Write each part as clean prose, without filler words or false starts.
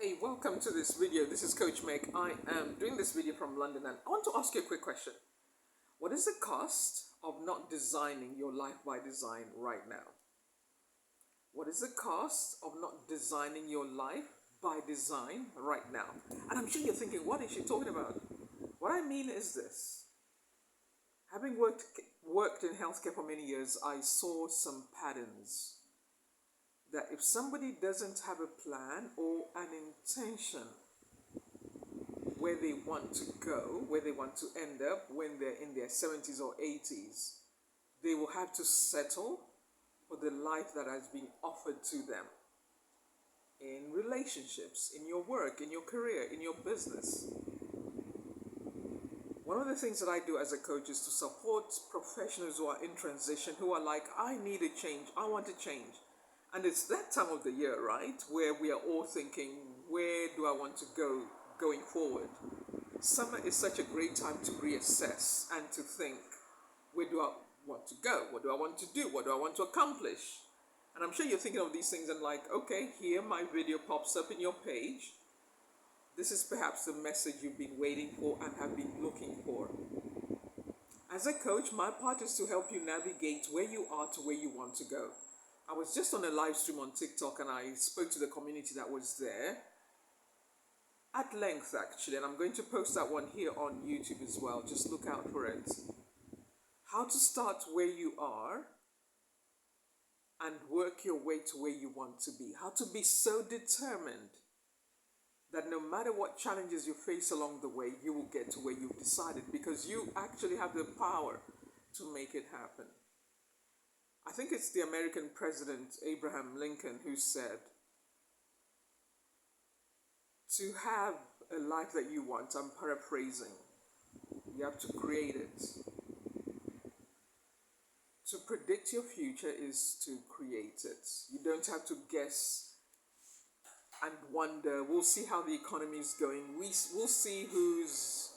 Hey, welcome to this video. This is Coach Meg. I am doing this video from London and I want to ask you a quick question. What is the cost of not designing your life by design right now? What is the cost of not designing your life by design right now? And I'm sure you're thinking, what is she talking about? What I mean is this. Having worked in healthcare for many years, I saw some patterns that if somebody doesn't have a plan or an intention where they want to go, where they want to end up when they're in their 70s or 80s, they will have to settle for the life that has been offered to them in relationships, in your work, in your career, in your business. One of the things that I do as a coach is to support professionals who are in transition, who are like, I need a change, I want to change. And it's that time of the year, right, where we are all thinking, where do I want to go going forward? Summer is such a great time to reassess and to think, where do I want to go? What do I want to do? What do I want to accomplish? And I'm sure you're thinking of these things and like, okay, here my video pops up in your page. This is perhaps the message you've been waiting for and have been looking for. As a coach, my part is to help you navigate where you are to where you want to go. I was just on a live stream on TikTok and I spoke to the community that was there at length actually, and I'm going to post that one here on YouTube as well. Just look out for it. How to start where you are and work your way to where you want to be. How to be so determined that no matter what challenges you face along the way, you will get to where you've decided because you actually have the power to make it happen. I think it's the American president, Abraham Lincoln, who said, to have a life that you want, I'm paraphrasing, you have to create it. To predict your future is to create it. You don't have to guess and wonder, we'll see how the economy is going, we'll see who's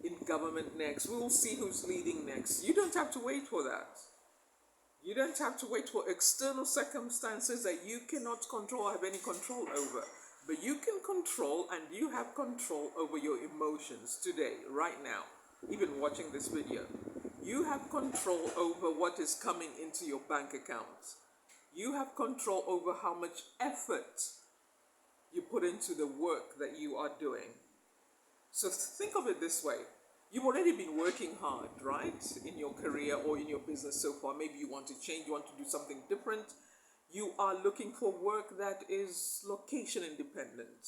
in government next, we'll see who's leading next. You don't have to wait for that. You don't have to wait for external circumstances that you cannot control or have any control over. But you can control and you have control over your emotions today, right now, even watching this video. You have control over what is coming into your bank account. You have control over how much effort you put into the work that you are doing. So think of it this way. You've already been working hard, right? In your career or in your business so far. Maybe you want to change, you want to do something different. You are looking for work that is location independent.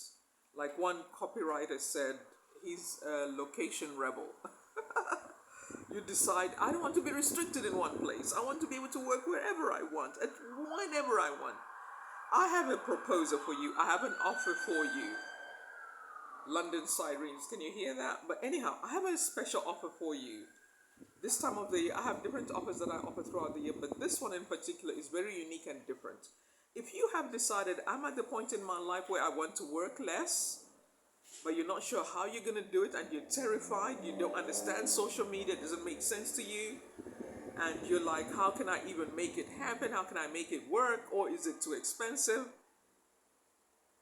Like one copywriter said, he's a location rebel. You decide, I don't want to be restricted in one place. I want to be able to work wherever I want, and whenever I want. I have a proposal for you. I have an offer for you. London sirens, can you hear that? But anyhow, I have a special offer for you. This time of the year, I have different offers that I offer throughout the year, but this one in particular is very unique and different. If you have decided, I'm at the point in my life where I want to work less, but you're not sure how you're going to do it, and you're terrified, you don't understand social media, it doesn't make sense to you, and you're like, how can I even make it happen? How can I make it work? Or is it too expensive?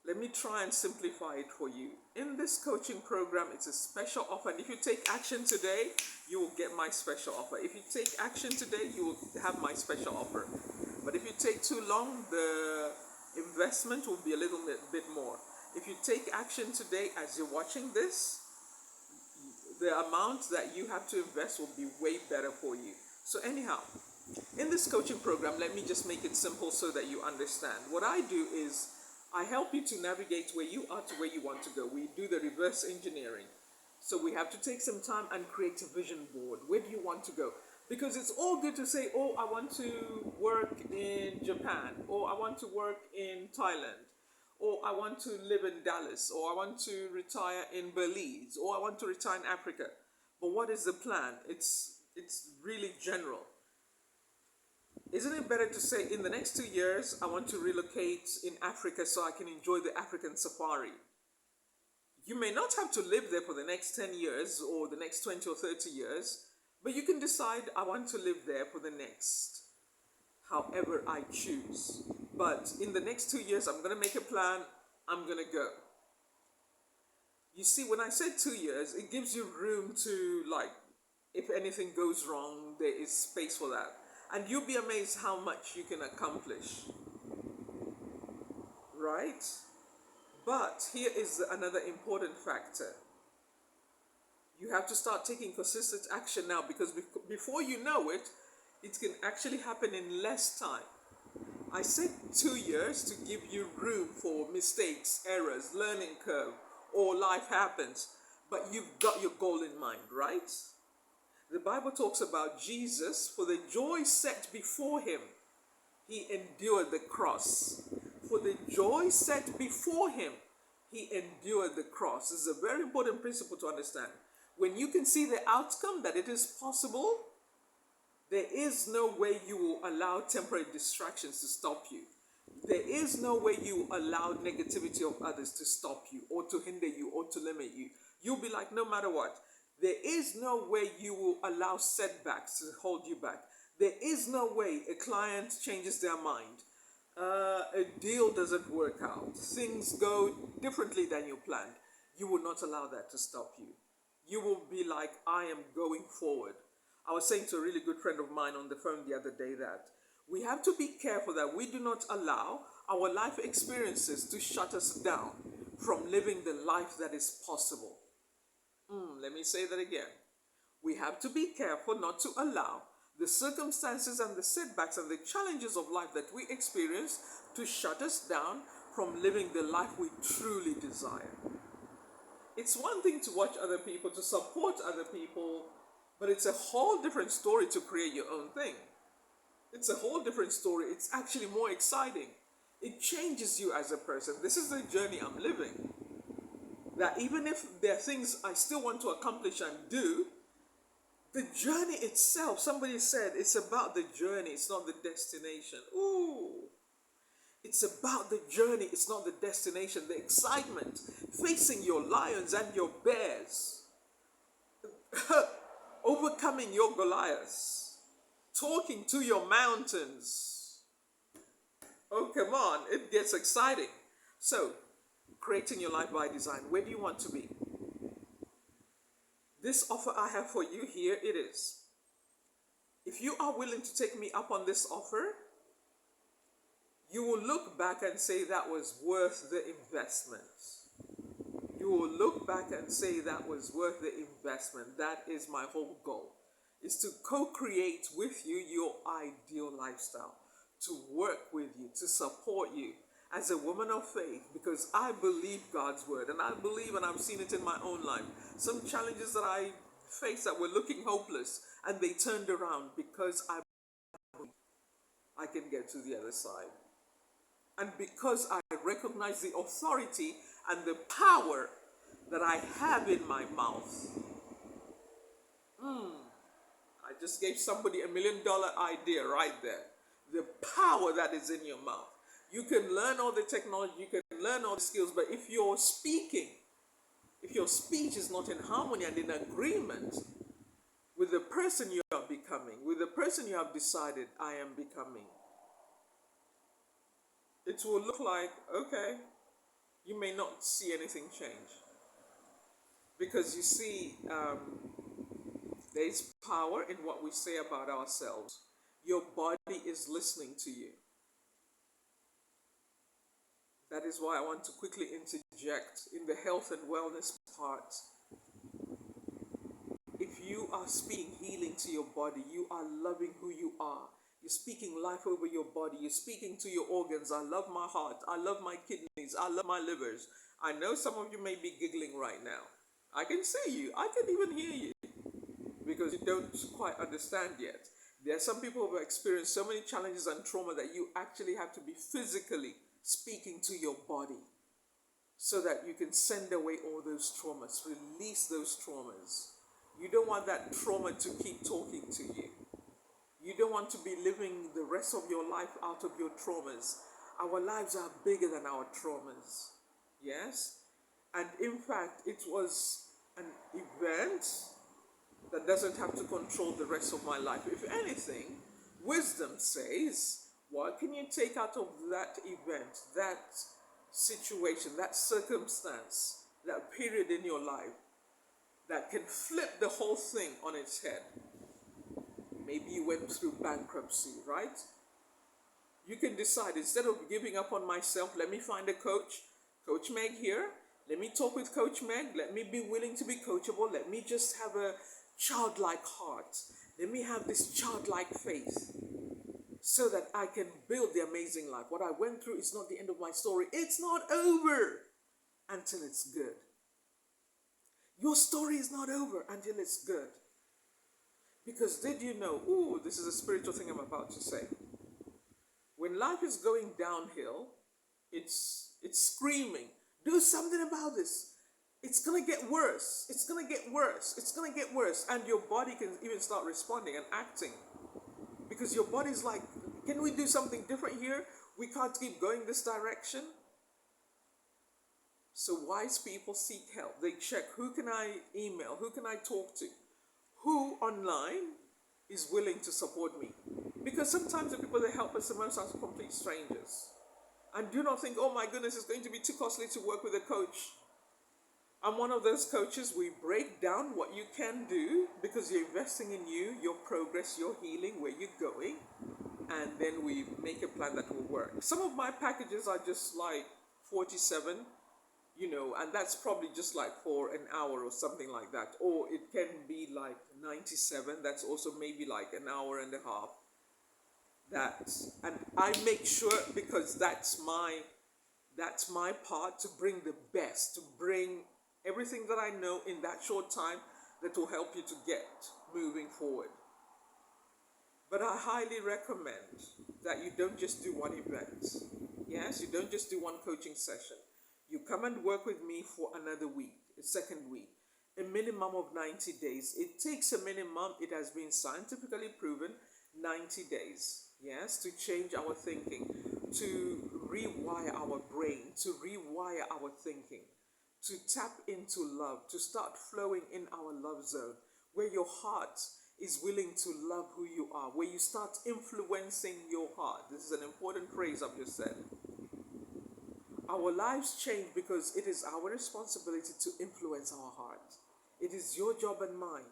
Let me try and simplify it for you. In this coaching program, it's a special offer. And if you take action today, you will get my special offer. If you take action today, you will have my special offer. But if you take too long, the investment will be a little bit more. If you take action today as you're watching this, the amount that you have to invest will be way better for you. So anyhow, in this coaching program, let me just make it simple so that you understand. What I do is I help you to navigate where you are to where you want to go. We do the reverse engineering. So we have to take some time and create a vision board. Where do you want to go? Because it's all good to say, oh, I want to work in Japan, or I want to work in Thailand, or I want to live in Dallas, or I want to retire in Belize, or I want to retire in Africa. But what is the plan? It's really general. Isn't it better to say, in the next 2 years, I want to relocate in Africa so I can enjoy the African safari? You may not have to live there for the next 10 years or the next 20 or 30 years, but you can decide, I want to live there for the next, however I choose. But in the next 2 years, I'm going to make a plan. I'm going to go. You see, when I said 2 years, it gives you room to, like, if anything goes wrong, there is space for that. And you'll be amazed how much you can accomplish. Right? But here is another important factor. You have to start taking consistent action now, because before you know it, it can actually happen in less time. I said 2 years to give you room for mistakes, errors, learning curve, or life happens. But you've got your goal in mind, right? The Bible talks about Jesus, for the joy set before him, he endured the cross. For the joy set before him, he endured the cross. This is a very important principle to understand. When you can see the outcome, that it is possible, there is no way you will allow temporary distractions to stop you. There is no way you will allow negativity of others to stop you, or to hinder you, or to limit you. You'll be like, no matter what. There is no way you will allow setbacks to hold you back. There is no way a client changes their mind. A deal doesn't work out. Things go differently than you planned. You will not allow that to stop you. You will be like, I am going forward. I was saying to a really good friend of mine on the phone the other day that we have to be careful that we do not allow our life experiences to shut us down from living the life that is possible. Let me say that again. We have to be careful not to allow the circumstances and the setbacks and the challenges of life that we experience to shut us down from living the life we truly desire. It's one thing to watch other people, to support other people, but it's a whole different story to create your own thing. It's a whole different story. It's actually more exciting. It changes you as a person. This is the journey I'm living. That even if there are things I still want to accomplish and do, the journey itself, somebody said, it's about the journey, it's not the destination. Ooh. It's about the journey, it's not the destination. The excitement, facing your lions and your bears, overcoming your Goliaths, talking to your mountains. Oh, come on, it gets exciting. So, creating your life by design. Where do you want to be? This offer I have for you here, it is. If you are willing to take me up on this offer, you will look back and say that was worth the investment. You will look back and say that was worth the investment. That is my whole goal, is to co-create with you your ideal lifestyle, to work with you, to support you as a woman of faith, because I believe God's word, and I believe, and I've seen it in my own life, some challenges that I faced that were looking hopeless, and they turned around because I can get to the other side. And because I recognize the authority and the power that I have in my mouth. I just gave somebody $1 million idea right there. The power that is in your mouth. You can learn all the technology, you can learn all the skills, but if you're speaking, if your speech is not in harmony and in agreement with the person you are becoming, with the person you have decided I am becoming, it will look like, okay, you may not see anything change. Because you see, there is power in what we say about ourselves. Your body is listening to you. That is why I want to quickly interject in the health and wellness part. If you are speaking healing to your body, you are loving who you are. You're speaking life over your body. You're speaking to your organs. I love my heart. I love my kidneys. I love my livers. I know some of you may be giggling right now. I can see you. I can even hear you. Because you don't quite understand yet. There are some people who have experienced so many challenges and trauma that you actually have to be physically speaking to your body so that you can send away all those traumas, release those traumas. You don't want that trauma to keep talking to you. You don't want to be living the rest of your life out of your traumas. Our lives are bigger than our traumas. Yes? And in fact, it was an event that doesn't have to control the rest of my life. If anything, wisdom says, what can you take out of that event, that situation, that circumstance, that period in your life that can flip the whole thing on its head. Maybe you went through bankruptcy, right? You can decide, instead of giving up on myself, let me find a coach, Coach Meg here. Let me talk with Coach Meg. Let me be willing to be coachable. Let me just have a childlike heart. Let me have this childlike faith so that I can build the amazing life. What I went through is not the end of my story. It's not over until it's good. Your story is not over until it's good. Because did you know, this is a spiritual thing I'm about to say. When life is going downhill, it's screaming, do something about this. It's going to get worse. It's going to get worse. It's going to get worse. And your body can even start responding and acting. Because your body's like, can we do something different here? We can't keep going this direction. So wise people seek help. They check, who can I email? Who can I talk to? Who online is willing to support me? Because sometimes the people that help us the most are complete strangers. And do not think, oh my goodness, it's going to be too costly to work with a coach. I'm one of those coaches. We break down what you can do because you're investing in you, your progress, your healing, where you're going. And then we make a plan that will work. Some of my packages are just like 47, and that's probably just like for an hour or something like that. Or it can be like 97. That's also maybe like an hour and a half. And I make sure, because that's my part, to bring the best, to bring everything that I know in that short time that will help you to get moving forward. But I highly recommend that you don't just do one event. Yes, you don't just do one coaching session. You come and work with me for another week, a second week, a minimum of 90 days. It takes a minimum, it has been scientifically proven, 90 days. Yes, to change our thinking, to rewire our brain, to rewire our thinking, to tap into love, to start flowing in our love zone, where your heart is willing to love who you are, where you start influencing your heart. This is an important phrase I've just said. Our lives change because it is our responsibility to influence our heart. It is your job and mine.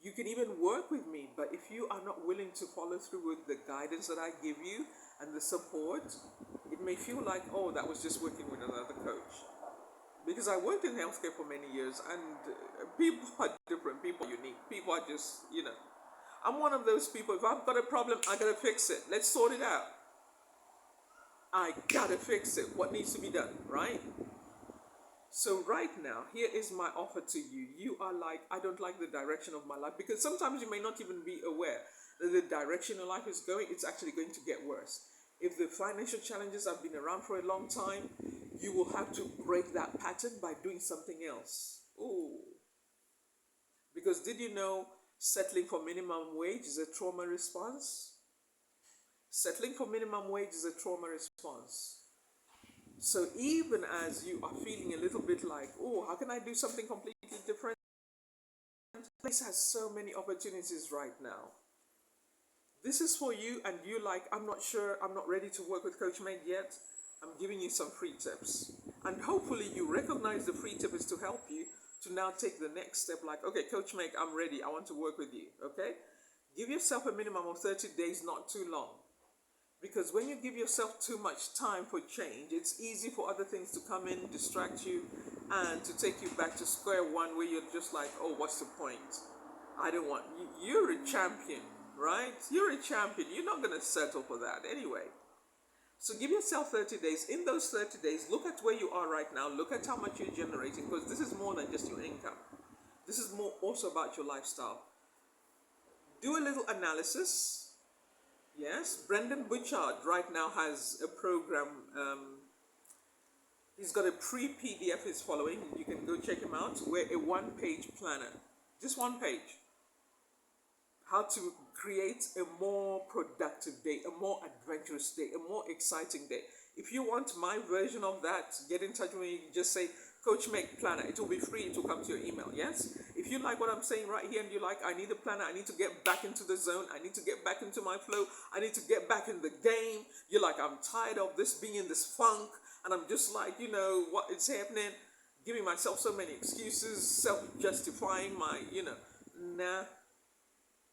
You can even work with me, but if you are not willing to follow through with the guidance that I give you and the support, it may feel like, oh, that was just working with another coach. Because I worked in healthcare for many years, and people are different, people are unique, people are just, I'm one of those people. If I've got a problem, I gotta fix it. Let's sort it out. I gotta fix it. What needs to be done, right? So right now, here is my offer to you. You are like, I don't like the direction of my life, because sometimes you may not even be aware that the direction your life is going, it's actually going to get worse. If the financial challenges have been around for a long time, you will have to break that pattern by doing something else. Ooh. Because did you know settling for minimum wage is a trauma response? Settling for minimum wage is a trauma response. So even as you are feeling a little bit like, oh, how can I do something completely different? This has so many opportunities right now. This is for you, and you like, I'm not sure, I'm not ready to work with Coach Meg yet. I'm giving you some free tips. And hopefully you recognize the free tip is to help you to now take the next step, like, okay, Coach Meg, I'm ready. I want to work with you, okay? Give yourself a minimum of 30 days, not too long. Because when you give yourself too much time for change, it's easy for other things to come in, distract you, and to take you back to square one, where you're just like, oh, what's the point? I don't want, you're a champion, right? You're a champion. You're not going to settle for that anyway. So give yourself 30 days. In those 30 days, look at where you are right now. Look at how much you're generating, because this is more than just your income. This is more also about your lifestyle. Do a little analysis. Yes, Brendan Butchard right now has a program. He's got a pre-PDF he's following. You can go check him out. Where a one-page planner, just one page. How to create a more productive day, a more adventurous day, a more exciting day. If you want my version of that, get in touch with me. Just say, Coach Meg Planner. It will be free. It will come to your email, yes? If you like what I'm saying right here and you like, I need a planner, I need to get back into the zone, I need to get back into my flow, I need to get back in the game. You're like, I'm tired of this, being in this funk, And I'm just like, what is happening? Giving myself so many excuses, self-justifying nah.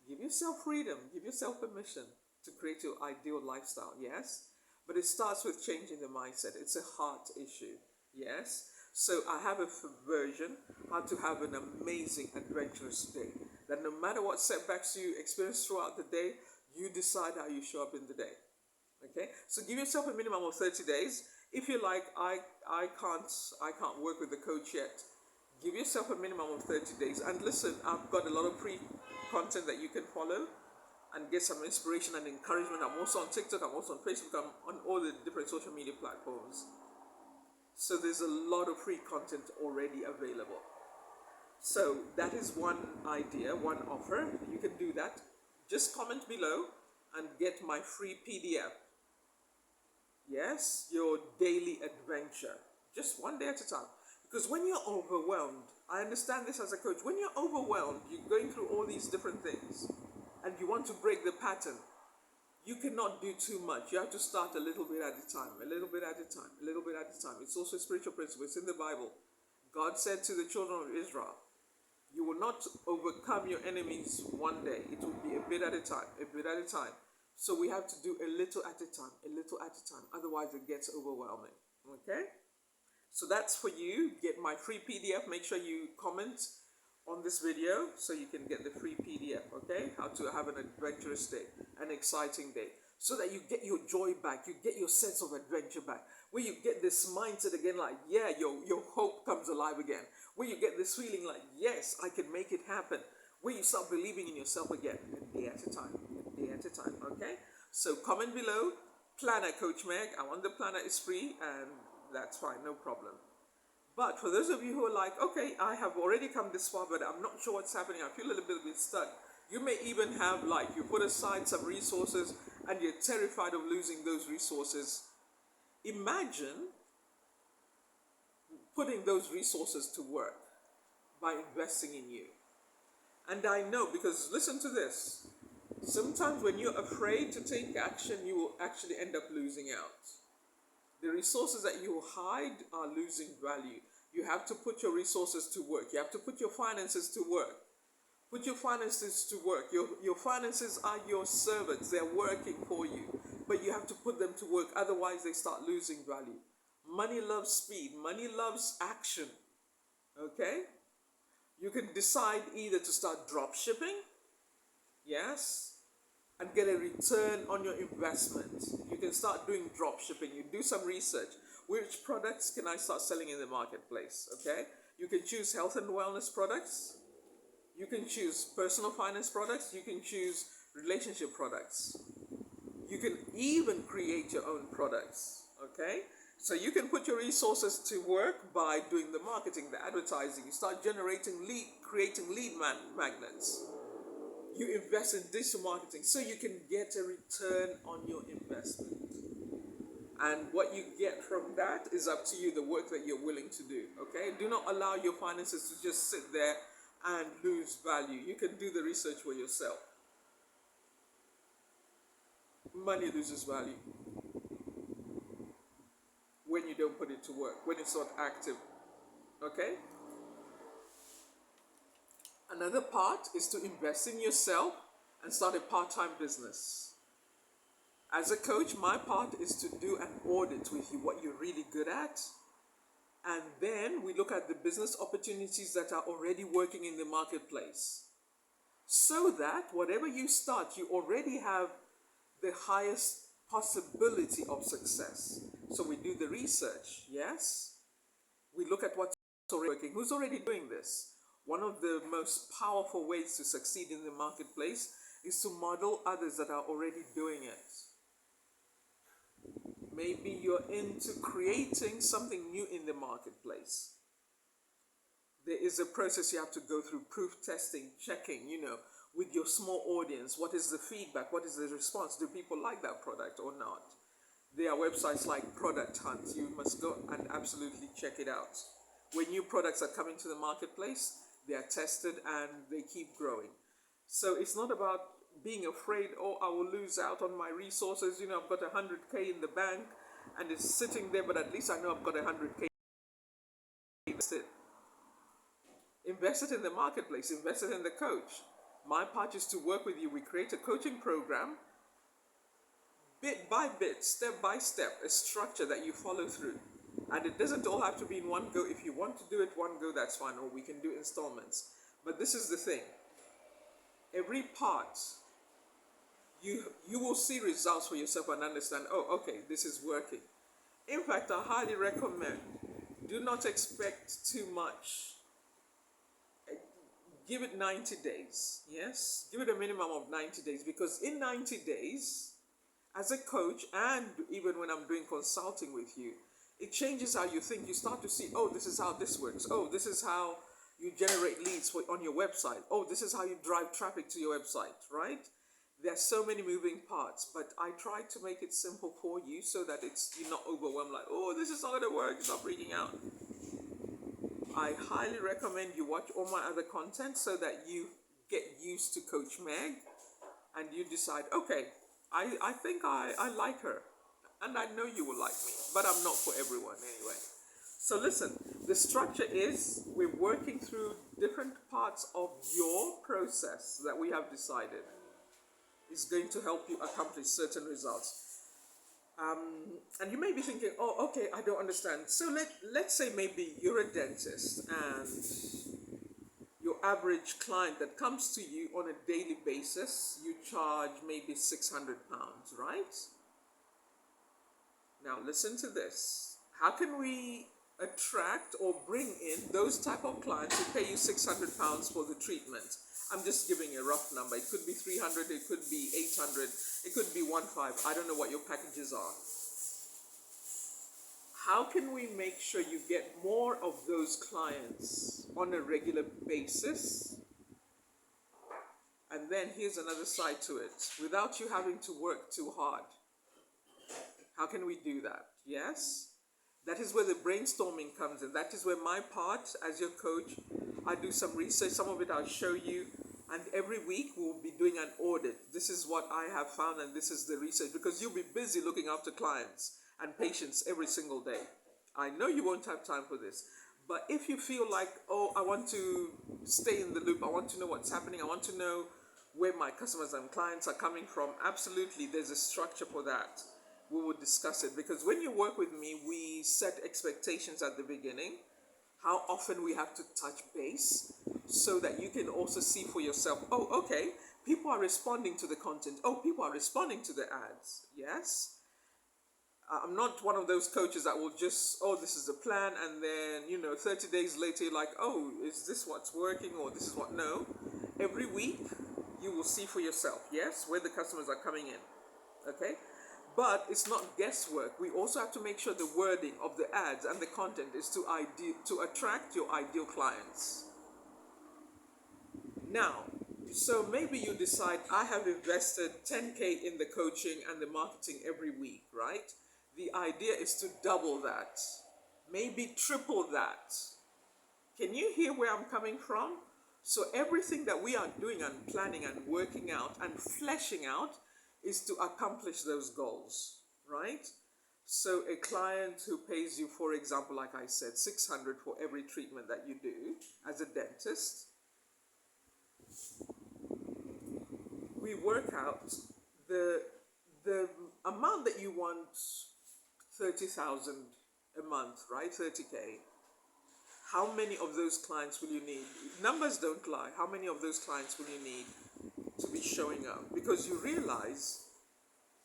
Give yourself freedom, give yourself permission to create your ideal lifestyle, yes? But it starts with changing the mindset. It's a heart issue, yes? So I have a version how to have an amazing, adventurous day. That no matter what setbacks you experience throughout the day, you decide how you show up in the day. Okay? So give yourself a minimum of 30 days. If you're like, I can't work with the coach yet, give yourself a minimum of 30 days. And listen, I've got a lot of free content that you can follow and get some inspiration and encouragement. I'm also on TikTok, I'm also on Facebook, I'm on all the different social media platforms. So there's a lot of free content already available. So that is one idea, one offer. You can do that. Just comment below and get my free PDF. Yes, your daily adventure. Just one day at a time. Because when you're overwhelmed, I understand this as a coach, when you're overwhelmed, you're going through all these different things and you want to break the pattern, you cannot do too much. You have to start a little bit at a time, a little bit at a time, a little bit at a time. It's also a spiritual principle. It's in the Bible. God said to the children of Israel, you will not overcome your enemies one day. It will be a bit at a time, a bit at a time. So we have to do a little at a time, a little at a time. Otherwise it gets overwhelming. Okay? So that's for you. Get my free PDF. Make sure you comment on this video so you can get the free PDF, okay? How to have an adventurous day, an exciting day. So that you get your joy back, you get your sense of adventure back. Where you get this mindset again like, yeah, your hope comes alive again. Where you get this feeling like, yes, I can make it happen. Where you start believing in yourself again, a day at a time, a day at a time, okay? So comment below, planner Coach Meg. I want the planner, is free, and that's fine, no problem. But for those of you who are like, okay, I have already come this far, but I'm not sure what's happening, I feel a little bit stuck. You may even have you put aside some resources and you're terrified of losing those resources. Imagine putting those resources to work by investing in you. And I know, because listen to this, sometimes when you're afraid to take action, you will actually end up losing out. The resources that you hide are losing value. You have to put your resources to work. You have to put your finances to work. Put your finances to work. Your finances are your servants. They're working for you. But you have to put them to work. Otherwise, they start losing value. Money loves speed. Money loves action. Okay? You can decide either to start drop shipping. Yes. And get a return on your investment. You can start doing drop shipping. You do some research. Which products can I start selling in the marketplace? Okay? You can choose health and wellness products. You can choose personal finance products. You can choose relationship products. You can even create your own products. Okay? So you can put your resources to work by doing the marketing, the advertising. You start generating creating lead magnets. You invest in digital marketing so you can get a return on your investment. And what you get from that is up to you, the work that you're willing to do. Okay? Do not allow your finances to just sit there and lose value. You can do the research for yourself. Money loses value when you don't put it to work, when it's not active. Okay? Another part is to invest in yourself and start a part-time business. As a coach, my part is to do an audit with you, what you're really good at. And then we look at the business opportunities that are already working in the marketplace. So that whatever you start, you already have the highest possibility of success. So we do the research, yes? We look at what's already working. Who's already doing this? One of the most powerful ways to succeed in the marketplace is to model others that are already doing it. Maybe you're into creating something new in the marketplace. There is a process you have to go through, proof testing, checking, with your small audience. What is the feedback? What is the response? Do people like that product or not? There are websites like Product Hunt. You must go and absolutely check it out. When new products are coming to the marketplace, they are tested and they keep growing. So it's not about being afraid, oh, I will lose out on my resources. I've got 100K in the bank and it's sitting there, but at least I know I've got 100K invested. Invest it in the marketplace, invest it in the coach. My part is to work with you. We create a coaching program, bit by bit, step by step, a structure that you follow through. And it doesn't all have to be in one go. If you want to do it one go, that's fine, or we can do installments. But this is the thing. Every part, you will see results for yourself and understand, oh, okay, this is working. In fact, I highly recommend, do not expect too much. Give it 90 days, yes? Give it a minimum of 90 days, because in 90 days, as a coach, and even when I'm doing consulting with you, it changes how you think. You start to see, oh, this is how this works. Oh, this is how you generate leads on your website. Oh, this is how you drive traffic to your website, right? There are so many moving parts, but I try to make it simple for you so that you're not overwhelmed, like, oh, this is not going to work, stop freaking out. I highly recommend you watch all my other content so that you get used to Coach Meg and you decide, okay, I think I like her, and I know you will like me, but I'm not for everyone anyway. So listen, the structure is we're working through different parts of your process that we have decided is going to help you accomplish certain results. And you may be thinking, oh, okay, I don't understand. So let's say maybe you're a dentist and your average client that comes to you on a daily basis, you charge maybe £600, right? Now listen to this. How can we attract or bring in those type of clients who pay you £600 for the treatment? I'm just giving a rough number. It could be 300, it could be 800, it could be 1.5. I don't know what your packages are. How can we make sure you get more of those clients on a regular basis? And then here's another side to it. Without you having to work too hard. How can we do that? Yes? That is where the brainstorming comes in. That is where my part as your coach, I do some research. Some of it I'll show you. And every week we'll be doing an audit. This is what I have found and this is the research. Because you'll be busy looking after clients and patients every single day. I know you won't have time for this. But if you feel like, oh, I want to stay in the loop. I want to know what's happening. I want to know where my customers and clients are coming from. Absolutely, there's a structure for that. We will discuss it, because when you work with me, we set expectations at the beginning, how often we have to touch base, so that you can also see for yourself, oh, okay, people are responding to the content. Oh, people are responding to the ads. Yes. I'm not one of those coaches that will just, oh, this is the plan, and then, 30 days later, you're like, oh, is this what's working, or this is what? No. Every week, you will see for yourself, yes, where the customers are coming in. Okay? But it's not guesswork. We also have to make sure the wording of the ads and the content is to attract your ideal clients. Now, so maybe you decide, I have invested 10K in the coaching and the marketing every week, right? The idea is to double that, maybe triple that. Can you hear where I'm coming from? So everything that we are doing and planning and working out and fleshing out is to accomplish those goals, right? So a client who pays you, for example, like I said, 600 for every treatment that you do as a dentist, we work out the amount that you want, 30,000 a month, right? 30K. How many of those clients will you need? Numbers don't lie. How many of those clients will you need to be showing up? Because you realize,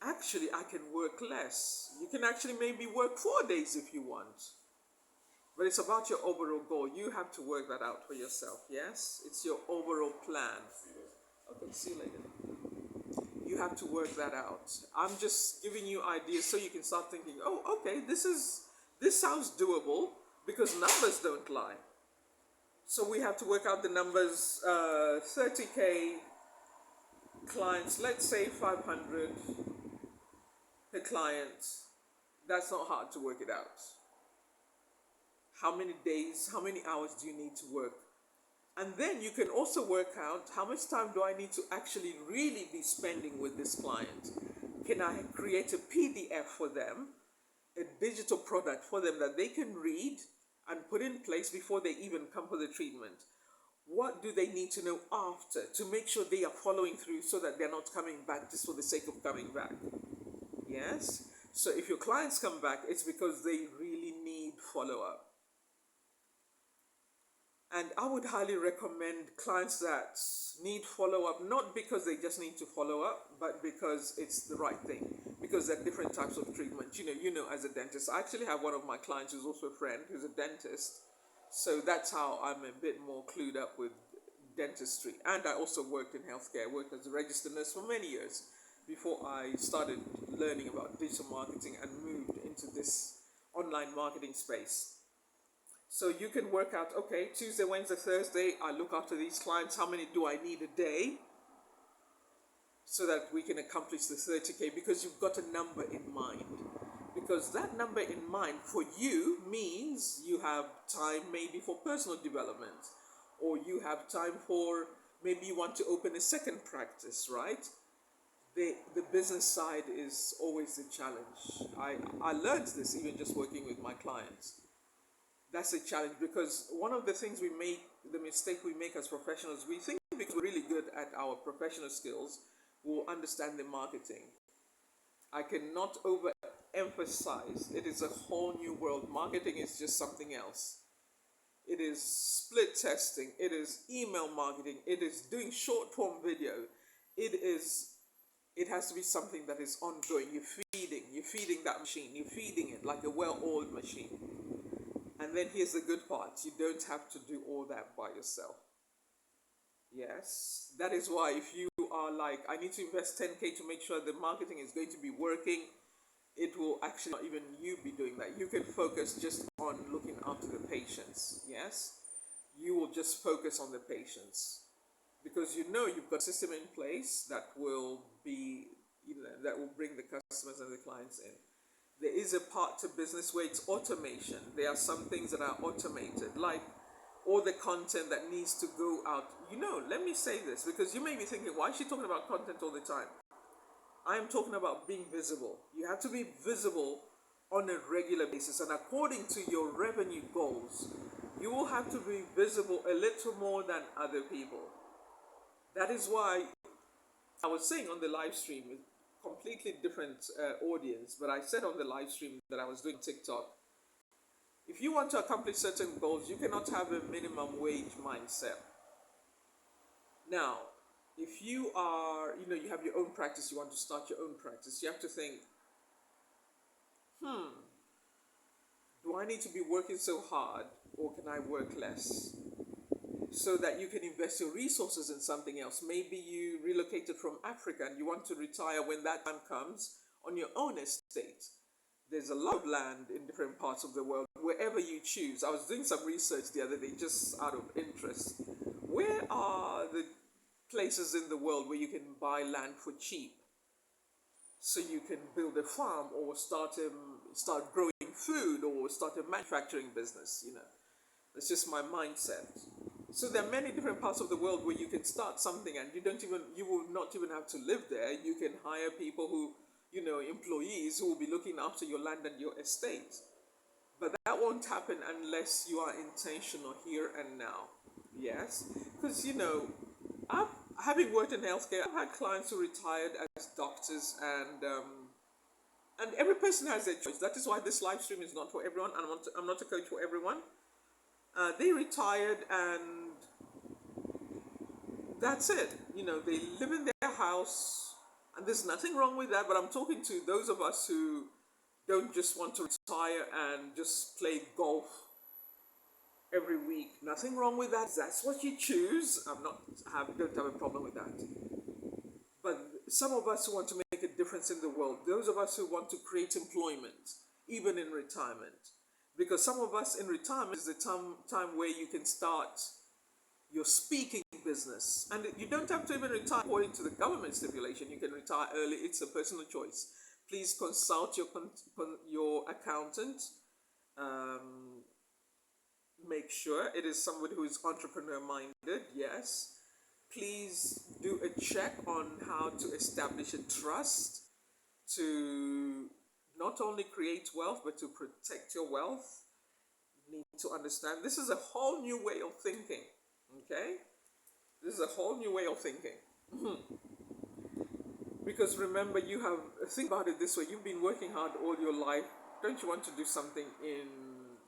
actually, I can work less. You can actually maybe work 4 days if you want. But it's about your overall goal. You have to work that out for yourself, yes? It's your overall plan. Okay, see you later. You have to work that out. I'm just giving you ideas so you can start thinking, oh, okay, this sounds doable, because numbers don't lie. So we have to work out the numbers. 30K clients, let's say 500 per client. That's not hard to work it out. How many days, how many hours do you need to work? And then you can also work out, how much time do I need to actually really be spending with this client? Can I create a PDF for them, a digital product for them that they can read and put in place before they even come for the treatment. What do they need to know after to make sure they are following through so that they're not coming back just for the sake of coming back? Yes? So if your clients come back, it's because they really need follow up. And I would highly recommend clients that need follow up, not because they just need to follow up, but because it's the right thing. Because there are different types of treatment. You know, as a dentist, I actually have one of my clients who's also a friend who's a dentist. So that's how I'm a bit more clued up with dentistry. And I also worked in healthcare. I worked as a registered nurse for many years before I started learning about digital marketing and moved into this online marketing space. So you can work out, okay, Tuesday, Wednesday, Thursday, I look after these clients. How many do I need a day so that we can accomplish the 30K? Because you've got a number in mind. Because that number in mind for you means you have time maybe for personal development, or you have time for, maybe you want to open a second practice, right? The business side is always the challenge. I learned this even just working with my clients. That's a challenge, because one of the things the mistake we make as professionals, we think because we're really good at our professional skills, we'll understand the marketing. I cannot overemphasize, it is a whole new world. Marketing is just something else. It is split testing, it is email marketing, it is doing short form video. It has to be something that is ongoing. You're feeding that machine, you're feeding it like a well-oiled machine. And then here's the good part, you don't have to do all that by yourself. Yes, that is why if you are like, I need to invest 10K to make sure the marketing is going to be working, it will actually not even you be doing that. You can focus just on looking after the patients. Yes, you will just focus on the patients, because you know you've got a system in place that will be, that will bring the customers and the clients in. There is a part to business where it's automation. There are some things that are automated, like all the content that needs to go out. Let me say this, because you may be thinking, why is she talking about content all the time? I am talking about being visible. You have to be visible on a regular basis, and according to your revenue goals, you will have to be visible a little more than other people. That is why I was saying on the live stream, completely different audience, but I said on the live stream that I was doing TikTok, if you want to accomplish certain goals, you cannot have a minimum wage mindset. Now, if you are, you have your own practice, you want to start your own practice, you have to think, do I need to be working so hard, or can I work less? So that you can invest your resources in something else. Maybe you relocated from Africa and you want to retire when that time comes on your own estate. There's a lot of land in different parts of the world, wherever you choose. I was doing some research the other day, just out of interest. Where are the places in the world where you can buy land for cheap? So you can build a farm, or start growing food, or start a manufacturing business, That's just my mindset. So there are many different parts of the world where you can start something, and you will not even have to live there. You can hire people who, employees who will be looking after your land and your estate. But that won't happen unless you are intentional here and now. Yes? Because, having worked in healthcare, I've had clients who retired as doctors, and every person has their choice. That is why this live stream is not for everyone, and I'm not a coach for everyone. They retired, and that's it. They live in their house, and there's nothing wrong with that. But I'm talking to those of us who don't just want to retire and just play golf every week. Nothing wrong with that. That's what you choose. Don't have a problem with that. But some of us who want to make a difference in the world, those of us who want to create employment, even in retirement. Because some of us in retirement is the time where you can start your speaking business. And you don't have to even retire according to the government stipulation. You can retire early. It's a personal choice. Please consult your accountant. Make sure it is somebody who is entrepreneur minded. Yes. Please do a check on how to establish a trust, to not only create wealth, but to protect your wealth, you need to understand this is a whole new way of thinking. Okay? This is a whole new way of thinking. Because remember, think about it this way, you've been working hard all your life. Don't you want to do something in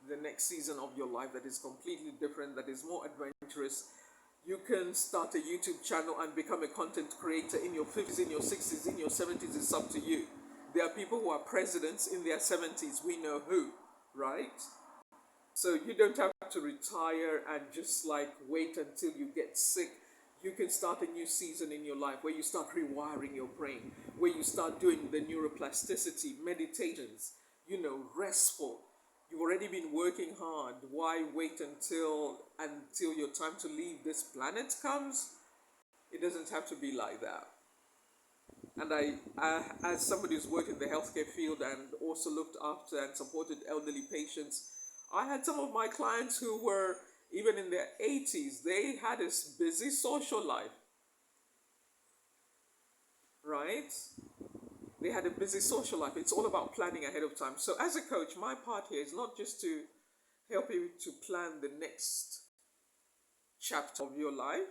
the next season of your life that is completely different, that is more adventurous? You can start a YouTube channel and become a content creator in your 50s, in your 60s, in your 70s. It's up to you. There are people who are presidents in their 70s. We know who, right? So you don't have to retire and just like wait until you get sick. You can start a new season in your life where you start rewiring your brain, where you start doing the neuroplasticity, meditations, restful. You've already been working hard. Why wait until your time to leave this planet comes? It doesn't have to be like that. And I, as somebody who's worked in the healthcare field and also looked after and supported elderly patients, I had some of my clients who were even in their 80s. They had a busy social life, right? They had a busy social life. It's all about planning ahead of time. So as a coach, my part here is not just to help you to plan the next chapter of your life,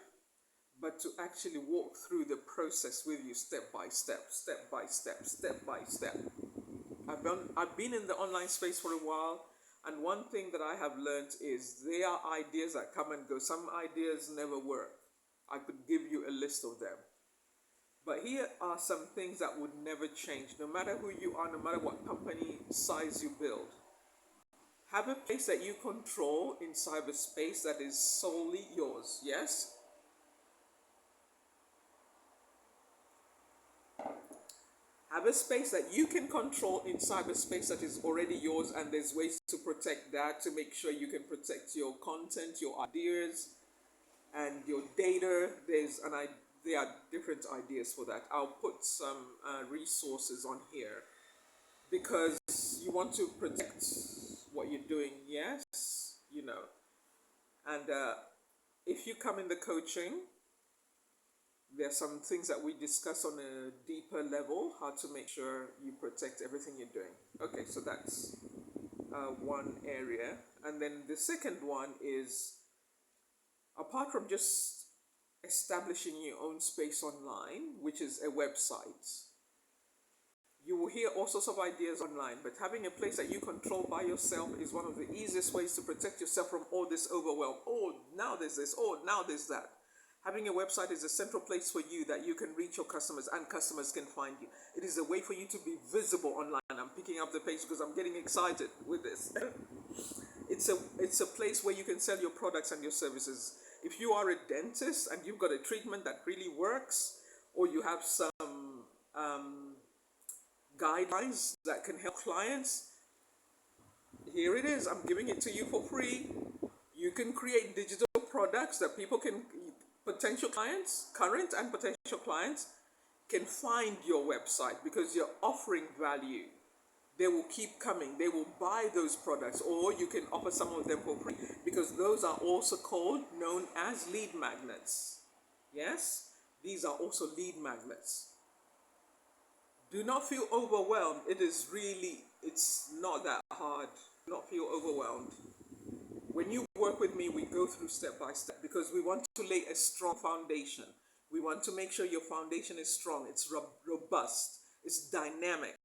but to actually walk through the process with you step by step, step by step, step by step. I've been in the online space for a while, and one thing that I have learned is there are ideas that come and go. Some ideas never work. I could give you a list of them. But here are some things that would never change, no matter who you are, no matter what company size you build. Have a place that you control in cyberspace that is solely yours, yes? Have a space that you can control in cyberspace that is already yours, and there's ways to protect that, to make sure you can protect your content, your ideas, and your data. There are different ideas for that. I'll put some resources on here because you want to protect what you're doing, yes, And if you come in the coaching, there are some things that we discuss on a deeper level, how to make sure you protect everything you're doing. Okay, so that's one area. And then the second one is, apart from just establishing your own space online, which is a website, you will hear all sorts of ideas online, but having a place that you control by yourself is one of the easiest ways to protect yourself from all this overwhelm. Oh, now there's this. Oh, now there's that. Having a website is a central place for you that you can reach your customers and customers can find you. It is a way for you to be visible online. I'm picking up the page because I'm getting excited with this. It's a place where you can sell your products and your services. If you are a dentist and you've got a treatment that really works, or you have some guidelines that can help clients, here it is. I'm giving it to you for free. You can create digital products that people can, potential clients, current and potential clients, can find your website because you're offering value. They will keep coming. They will buy those products, or you can offer some of them for free because those are also known as lead magnets. Yes, these are also lead magnets. Do not feel overwhelmed. It's not that hard. Do not feel overwhelmed. When you work with me, we go through step by step because we want to lay a strong foundation. We want to make sure your foundation is strong, it's robust, it's dynamic.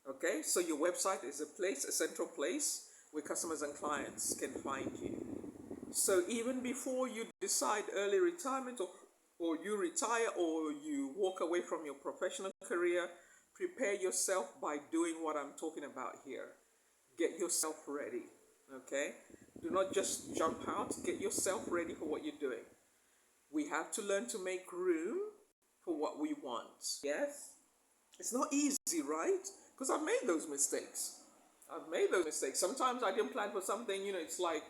Okay, so your website is a central place where customers and clients can find you. So even before you decide early retirement, or you retire, or you walk away from your professional career, prepare yourself by doing what I'm talking about here. Get yourself ready, okay? Do not just jump out. Get yourself ready for what you're doing. We have to learn to make room for what we want, yes? It's not easy, right? Because I've made those mistakes. Sometimes I didn't plan for something, it's like,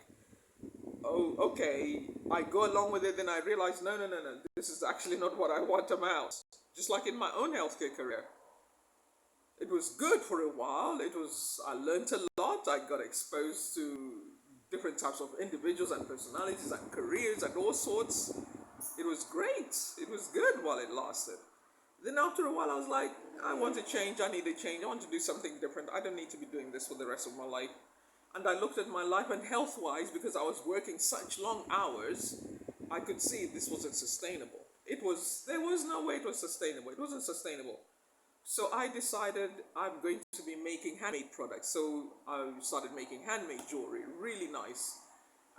oh, okay, I go along with it, then I realize, no, this is actually not what I want. I'm out. Just like in my own healthcare career. It was good for a while. I learned a lot. I got exposed to different types of individuals and personalities and careers and all sorts. It was great. It was good while it lasted. Then after a while, I was like, I want to change, I need a change, I want to do something different. I don't need to be doing this for the rest of my life. And I looked at my life, and health wise, because I was working such long hours, I could see this wasn't sustainable. There was no way it was sustainable. It wasn't sustainable. So I decided I'm going to be making handmade products. So I started making handmade jewelry, really nice.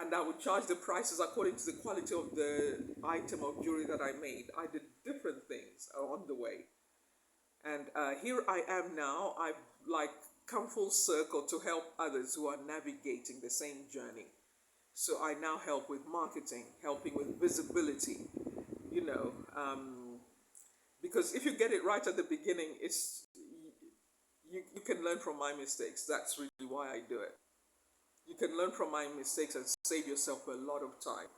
And I would charge the prices according to the quality of the item of jewelry that I made. I did different things on the way. And here I am now. I've like come full circle to help others who are navigating the same journey. So I now help with marketing, helping with visibility, you know, because if you get it right at the beginning, you can learn from my mistakes. That's really why I do it. You can learn from my mistakes and save yourself a lot of time.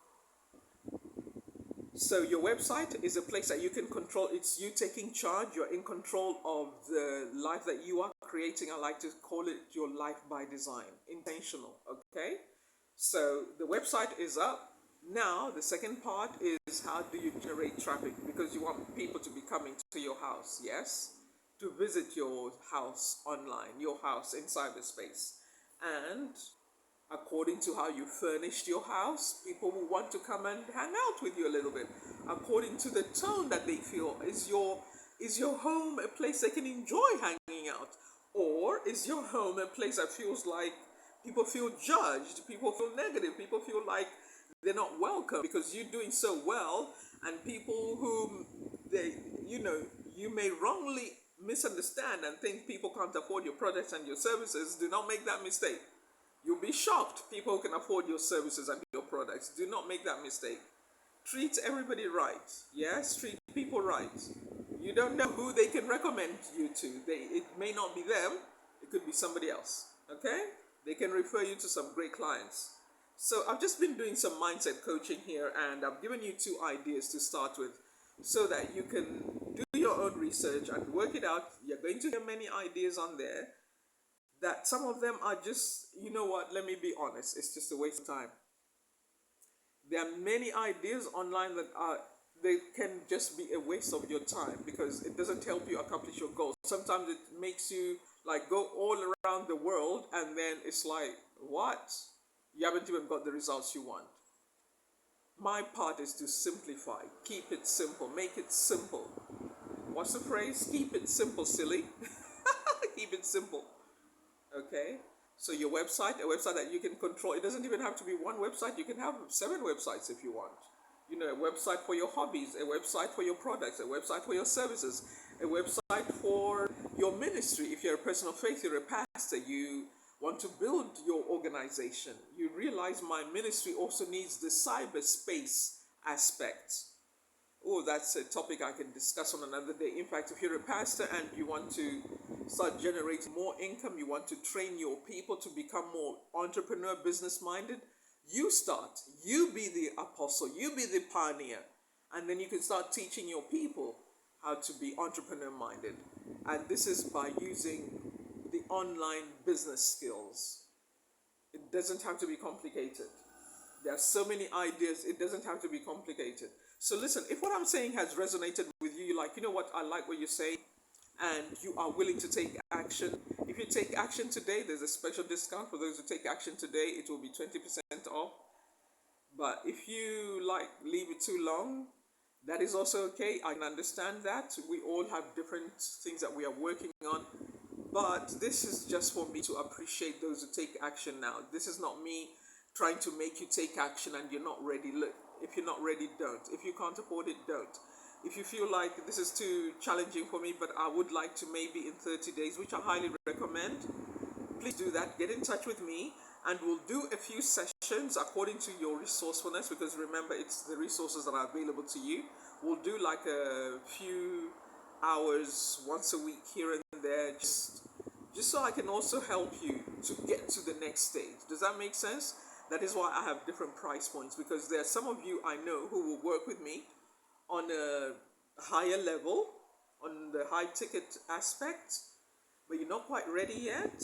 So your website is a place that you can control. It's you taking charge. You're in control of the life that you are creating. I like to call it your life by design, intentional. Okay. So the website is up. Now the second part is how do you generate traffic, because you want people to be coming to your house. Yes, to visit your house online, your house in cyberspace, and according to how you furnished your house, people will want to come and hang out with you a little bit. According to the tone that they feel, is your home a place they can enjoy hanging out, or is your home a place that feels like people feel judged, people feel negative, people feel like they're not welcome because you're doing so well, and people whom you may wrongly misunderstand and think people can't afford your products and your services. Do not make that mistake. You'll be shocked. People who can afford your services and your products. Do not make that mistake. Treat everybody right. Yes, treat people right. You don't know who they can recommend you to. It may not be them. It could be somebody else. Okay? They can refer you to some great clients. So I've just been doing some mindset coaching here, and I've given you 2 ideas to start with so that you can do your own research and work it out. You're going to hear many ideas on there that some of them are just, you know what, let me be honest, it's just a waste of time. There are many ideas online that they can just be a waste of your time because it doesn't help you accomplish your goals. Sometimes it makes you like go all around the world, and then it's like, what? You haven't even got the results you want. My part is to simplify, keep it simple, make it simple. What's the phrase? Keep it simple, silly. Keep it simple. Okay, so your website, a website that you can control. It doesn't even have to be one website. You can have 7 websites if you want. You know, a website for your hobbies, a website for your products, a website for your services, a website for your ministry. If you're a person of faith, you're a pastor, you want to build your organization. You realize my ministry also needs the cyberspace aspect. Oh, that's a topic I can discuss on another day. In fact, if you're a pastor and you want to start generating more income, you want to train your people to become more entrepreneur, business minded, you start. You be the apostle, you be the pioneer, and then you can start teaching your people how to be entrepreneur minded. And this is by using the online business skills. It doesn't have to be complicated. There are so many ideas, it doesn't have to be complicated. So listen, if what I'm saying has resonated with you, you're like, you know what, I like what you're saying, and you are willing to take action. If you take action today, there's a special discount for those who take action today. It will be 20% off. But if you like leave it too long, that is also okay. I can understand that. We all have different things that we are working on. But this is just for me to appreciate those who take action now. This is not me trying to make you take action and you're not ready. Look, if you're not ready, don't. If you can't afford it, don't. If you feel like this is too challenging for me, but I would like to maybe in 30 days, which I highly recommend, please do that. Get in touch with me and we'll do a few sessions according to your resourcefulness, because remember, it's the resources that are available to you. We'll do like a few hours once a week here and there, just so I can also help you to get to the next stage. Does that make sense? That is why I have different price points, because there are some of you I know who will work with me on a higher level, on the high ticket aspect, but you're not quite ready yet.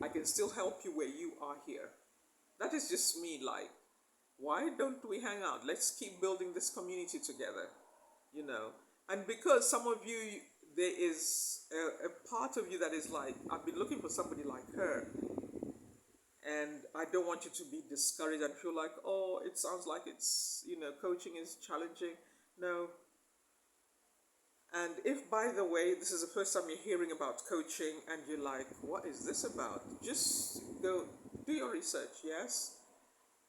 I can still help you where you are here. That is just me, like, why don't we hang out? Let's keep building this community together, you know. And because some of you, there is a part of you that is like, I've been looking for somebody like her, and I don't want you to be discouraged and feel like, oh, it sounds like it's, coaching is challenging. No. And if, by the way, this is the first time you're hearing about coaching and you're like, what is this about? Just go do your research, yes?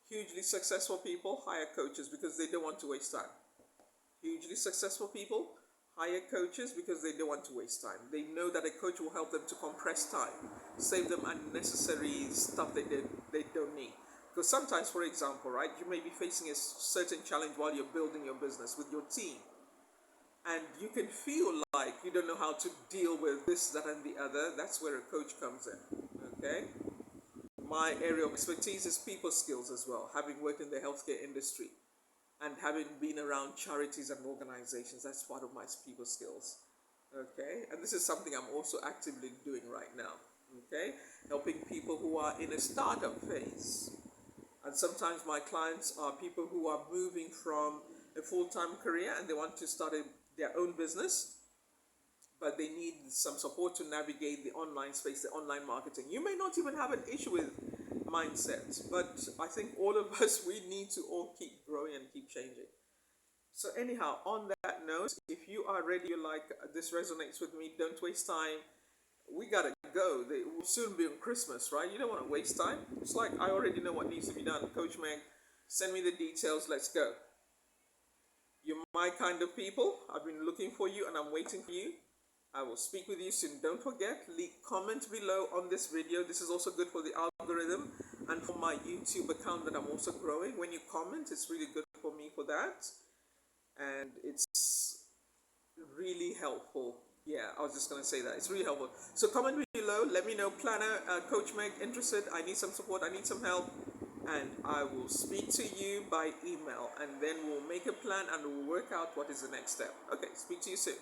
Hugely successful people hire coaches because they don't want to waste time. Hugely successful people hire coaches because they don't want to waste time. They know that a coach will help them to compress time, save them unnecessary stuff they don't need. Because sometimes, for example, right, you may be facing a certain challenge while you're building your business with your team. And you can feel like you don't know how to deal with this, that, and the other. That's where a coach comes in. Okay? My area of expertise is people skills as well, having worked in the healthcare industry and having been around charities and organizations. That's part of my people skills. Okay? And this is something I'm also actively doing right now. Okay? Helping people who are in a startup phase. And sometimes my clients are people who are moving from a full-time career and they want to start their own business, but they need some support to navigate the online space, the online marketing. You may not even have an issue with mindset, but I think all of us, we need to all keep growing and keep changing. So anyhow, on that note, if you are ready, you're like, this resonates with me, don't waste time. We gotta go. They will soon be on Christmas, right? You don't want to waste time. It's like, I already know what needs to be done. Coach Meg, send me the details, let's go. You're my kind of people. I've been looking for you and I'm waiting for you. I will speak with you soon. Don't forget, comment below on this video. This is also good for the algorithm and for my YouTube account that I'm also growing. When you comment, it's really good for me for that. And it's really helpful. Yeah, I was just going to say that. It's really helpful. So comment below. Let me know, planner, Coach Meg, interested. I need some support. I need some help. And I will speak to you by email. And then we'll make a plan and we'll work out what is the next step. Okay, speak to you soon.